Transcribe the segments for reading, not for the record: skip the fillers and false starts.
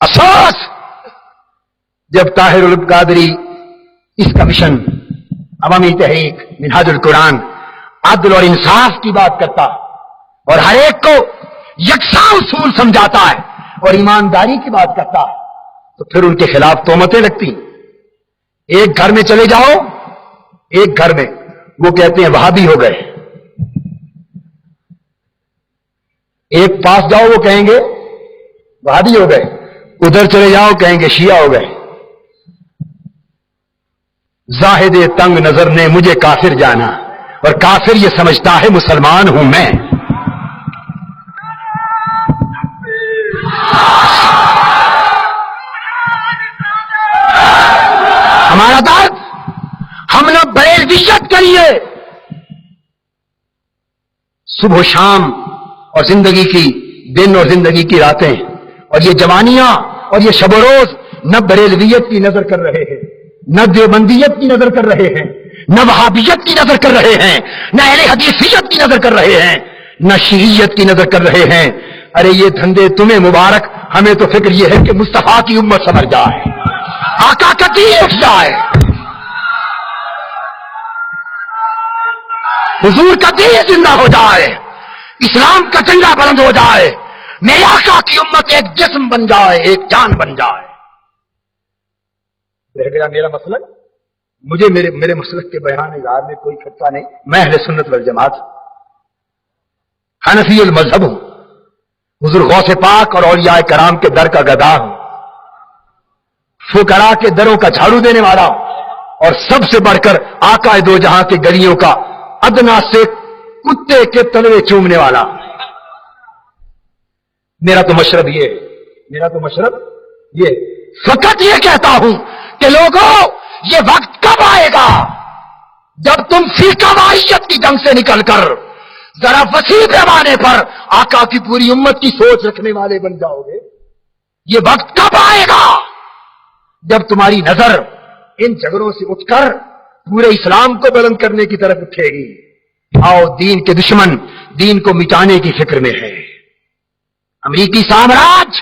افسوس جب طاہر القادری اس کمیشن عوامی تحریک منہاج القرآن عدل اور انصاف کی بات کرتا اور ہر ایک کو یکساں اصول سمجھاتا ہے اور ایمانداری کی بات کرتا ہے تو پھر ان کے خلاف تہمتیں لگتی. ایک گھر میں چلے جاؤ, ایک گھر میں وہ کہتے ہیں وہابی ہو گئے, ایک پاس جاؤ وہ کہیں گے وہابی ہو گئے, ادھر چلے جاؤ کہیں گے شیعہ ہو گئے. زاہد تنگ نظر نے مجھے کافر جانا اور کافر یہ سمجھتا ہے مسلمان ہوں میں. ہمارا درد ہم نے بریلویت کریے صبح و شام اور زندگی کی دن اور زندگی کی راتیں, اور یہ جوانیاں اور یہ شب و روز نہ بریلویت کی نظر کر رہے ہیں, نہ دیوبندیت کی نظر کر رہے ہیں, نہ وہابیت کی نظر کر رہے ہیں, نہ اہل حدیثیت کی نظر کر رہے ہیں, نہ شیعیت کی نظر کر رہے ہیں. ارے یہ دھندے تمہیں مبارک, ہمیں تو فکر یہ ہے کہ مصطفیٰ کی امت سمجھ جائے, آقا کا دین اٹھ جائے, حضور کا دین زندہ ہو جائے, اسلام کا جھنڈا بلند ہو جائے, میرے آقا کی امت ایک جسم بن جائے, ایک جان بن جائے. رہ گیا میرا مسلک, مجھے میرے مسلک کے بیان اظہار میں کوئی خطہ نہیں. میں اہل سنت والجماعت حنفی المذہب ہوں, حضور غوث پاک اور اولیاء کرام کے در کا گدا ہوں, فقراء کے دروں کا جھاڑو دینے والا ہوں, اور سب سے بڑھ کر آقا دو جہاں کے گلیوں کا ادنا سے کتے کے تلوے چومنے والا. میرا تو مشرب یہ فقط یہ کہتا ہوں کہ لوگوں یہ وقت کب آئے گا جب تم فرقہ واریت کی جنگ سے نکل کر ذرا وسیع پیمانے پر آقا کی پوری امت کی سوچ رکھنے والے بن جاؤ گے. یہ وقت کب آئے گا جب تمہاری نظر ان جھگڑوں سے اٹھ کر پورے اسلام کو بلند کرنے کی طرف اٹھے گی. آؤ, دین کے دشمن دین کو مٹانے کی فکر میں ہے. امریکی سامراج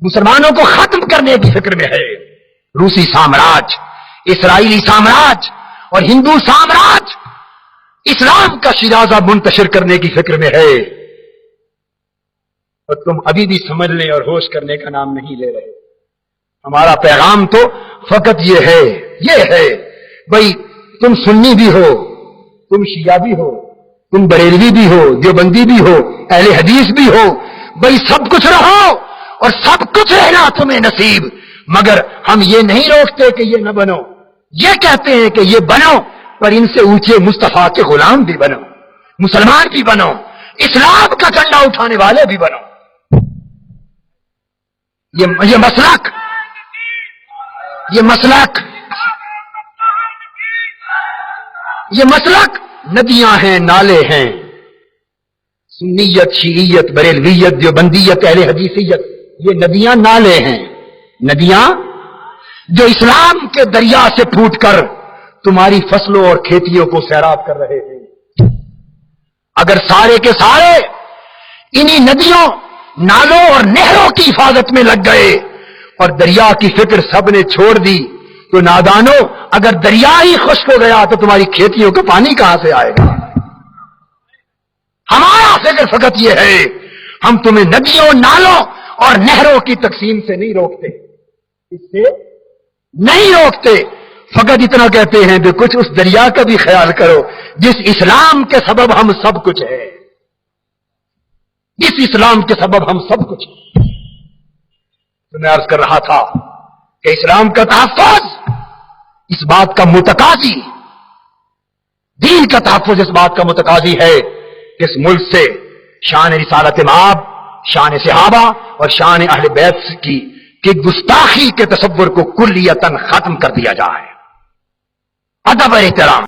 مسلمانوں کو ختم کرنے کی فکر میں ہے. روسی سامراج, اسرائیلی سامراج اور ہندو سامراج اسلام کا شیرازہ منتشر کرنے کی فکر میں ہے. اور تم ابھی بھی سمجھنے اور ہوش کرنے کا نام نہیں لے رہے. ہمارا پیغام تو فقط یہ ہے بھئی, تم سنی بھی ہو, تم شیعہ بھی ہو, تم بریلوی بھی ہو, دیوبندی بھی ہو, اہل حدیث بھی ہو, بھئی سب کچھ رہو اور سب کچھ رہنا تمہیں نصیب. مگر ہم یہ نہیں روکتے کہ یہ نہ بنو, یہ کہتے ہیں کہ یہ بنو, پر ان سے اونچے مصطفیٰ کے غلام بھی بنو, مسلمان بھی بنو, اسلام کا جھنڈا اٹھانے والے بھی بنو. یہ مسلک ندیاں ہیں, نالے ہیں. سنیت, شیعیت, بریلویت, دیوبندیت, اہل حدیثیت, یہ ندیاں نالے ہیں. ندیاں جو اسلام کے دریا سے پھوٹ کر تمہاری فصلوں اور کھیتیوں کو سیراب کر رہے ہیں. اگر سارے کے سارے انہی ندیوں, نالوں اور نہروں کی حفاظت میں لگ گئے اور دریا کی فکر سب نے چھوڑ دی تو نادانو, اگر دریا ہی خشک ہو گیا تو تمہاری کھیتیوں کا پانی کہاں سے آئے گا؟ ہمارا فکر فقط یہ ہے, ہم تمہیں ندیوں, نالوں اور نہروں کی تقسیم سے نہیں روکتے, اس سے نہیں روکتے. فقط اتنا کہتے ہیں کہ کچھ اس دریا کا بھی خیال کرو جس اسلام کے سبب ہم سب کچھ ہے, جس اسلام کے سبب ہم سب کچھ ہیں. تو میں عرض کر رہا تھا کہ اسلام کا تحفظ اس بات کا متقاضی, دین کا تحفظ اس بات کا متقاضی ہے کہ اس ملک سے شان رسالت مآب, شان صحابہ اور شان اہل بیت کی گستاخی کے تصور کو کلیتاً ختم کر دیا جائے. ادب اور احترام.